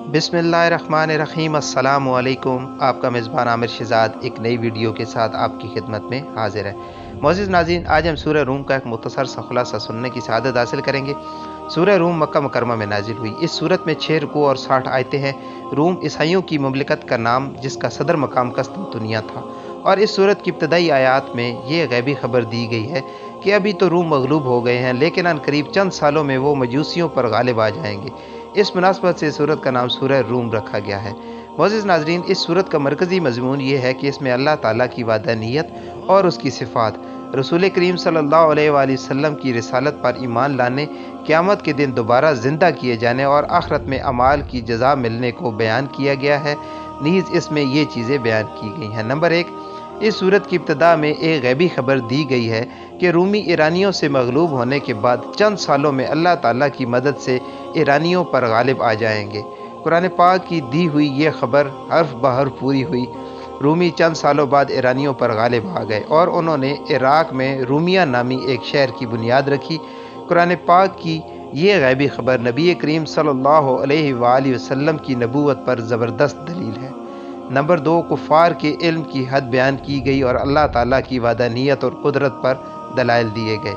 बिस्मिल्लाहिर्रहमानिर्रहीम। अस्सलामु अलैकुम। आपका मेज़बान आमिर शहज़ाद एक नई वीडियो के साथ आपकी खिदमत में हाजिर है। मोअज़्ज़िज़ नाज़रीन, आज हम सूरह रूम का एक मुख्तसर सा खुलासा सुनने की सआदत हासिल करेंगे। सूरह रूम मक्का मुकरमा में नाजिल हुई। इस सूरत में 6 रुकू और 60 आयतें हैं। रूम ईसाइयों की ममलिकत का नाम जिसका सदर मकाम कस्तंतुनिया था, और इस सूरत की इब्तदाई आयात में ये गैबी खबर दी गई है कि अभी तो रूम मगलूब हो गए हैं, लेकिन अनकरीब चंद सालों में वो मजूसियों पर गालिब आ जाएंगे। इस मुनासबत से सूरत का नाम सूरह रूम रखा गया है। मोअज़्ज़िज़ नाज़रीन, इस सूरत का मरकज़ी मज़मून ये है कि इसमें अल्लाह ताला की वादानियत और उसकी सिफ़ात, रसूल करीम सल्लल्लाहु अलैहि वसल्लम की रिसालत पर ईमान लाने, क़यामत के दिन दोबारा ज़िंदा किए जाने और आखिरत में अमाल की जज़ा मिलने को बयान किया गया है। नीज़ इसमें ये चीज़ें बयान की गई हैं। नंबर 1, इस सूरत की इब्तदा में एक गैबी खबर दी गई है कि रूमी ईरानियों से मगलूब होने के बाद चंद सालों में अल्लाह ताला की मदद से ईरानियों पर गालिब आ जाएंगे। कुरान पाक की दी हुई ये खबर हर्फ बहर्फ पूरी हुई। रूमी चंद सालों बाद ईरानियों पर गालिब आ गए और उन्होंने इराक़ में रूमिया नामी एक शहर की बुनियाद रखी। कुरान पाक की ये गैबी खबर नबी करीम सल्लल्लाहु अलैहि वसल्लम की नबूवत पर ज़बरदस्त दलील है। नंबर 2, कुफ़ार के इल्म की हद बयान की गई और अल्लाह ताला की वादानियत और कुदरत पर दलाइल दिए गए।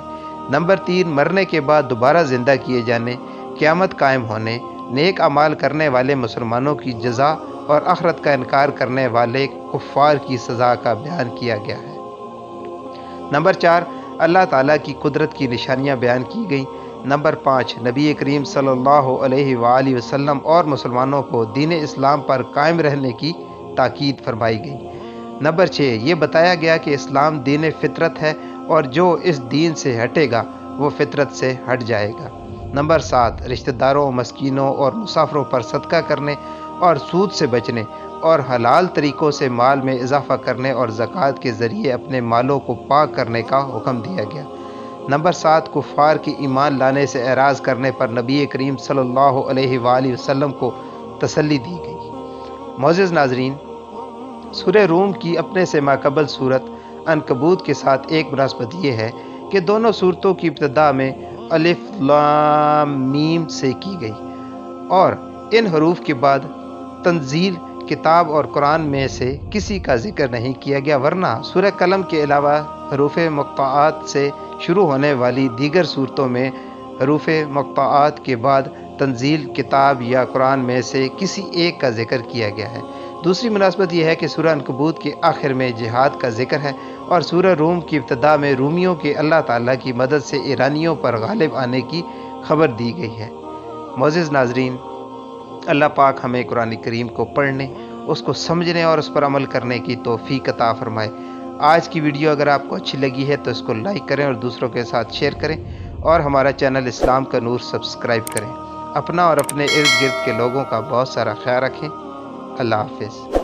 नंबर 3, मरने के बाद दोबारा ज़िंदा किए जाने, क़यामत कायम होने, नेक अमाल करने वाले मुसलमानों की जज़ा और आखिरत का इनकार करने वाले कुफ़ार की सज़ा का बयान किया गया है। नंबर 4, अल्लाह ताला की कुदरत की निशानियाँ बयान की गई। नंबर 5, नबी करीम सल्लल्लाहु अलैहि वसल्लम और मुसलमानों को दीन इस्लाम पर कायम रहने की ताकीद फरमाई गई। नंबर 6, ये बताया गया कि इस्लाम दीन फितरत है और जो इस दीन से हटेगा वो फितरत से हट जाएगा। नंबर 7, रिश्तेदारों, मस्कीनों और मुसाफिरों पर सदका करने और सूद से बचने और हलाल तरीक़ों से माल में इजाफ़ा करने और ज़कात के ज़रिए अपने मालों को पाक करने का हुक्म दिया गया। नंबर 7, कुफ़ार के ईमान लाने से एराज़ करने पर नबी करीम सल्लल्लाहु अलैहि वसल्लम को तसल्ली दी गई। मोअज़्ज़िज़ नाज़रीन, सूरह रूम की अपने से माक़बल सूरत अनकबूत के साथ एक मुनासबत ये है कि दोनों सूरतों की इब्तदा में अलिफ लाम मीम से की गई और इन हरूफ के बाद तंजील, किताब और कुरान में से किसी का जिक्र नहीं किया गया, वरना सूरह कलम के अलावा हरूफ मुक़त्तआत से शुरू होने वाली दीगर सूरतों में हरूफ मुक़त्तआत के बाद तंजील, किताब या कुरान में से किसी एक का जिक्र किया गया है। दूसरी मुनासबत यह है कि सूरह अनकबूत के आखिर में जिहाद का जिक्र है और सूरह रूम की इब्तदा में रूमियों के अल्लाह ताला की मदद से ईरानियों पर गालिब आने की खबर दी गई है। मोअज़्ज़िज़ नाज़रीन, अल्लाह पाक हमें कुरान करीम को पढ़ने, उसको समझने और उस पर अमल करने की तौफ़ीक़ अता फ़रमाए। आज की वीडियो अगर आपको अच्छी लगी है तो इसको लाइक करें और दूसरों के साथ शेयर करें और हमारा चैनल इस्लाम का नूर सब्सक्राइब करें। अपना और अपने इर्द गिर्द के लोगों का बहुत सारा ख्याल रखें। अल्लाह हाफ़िज़।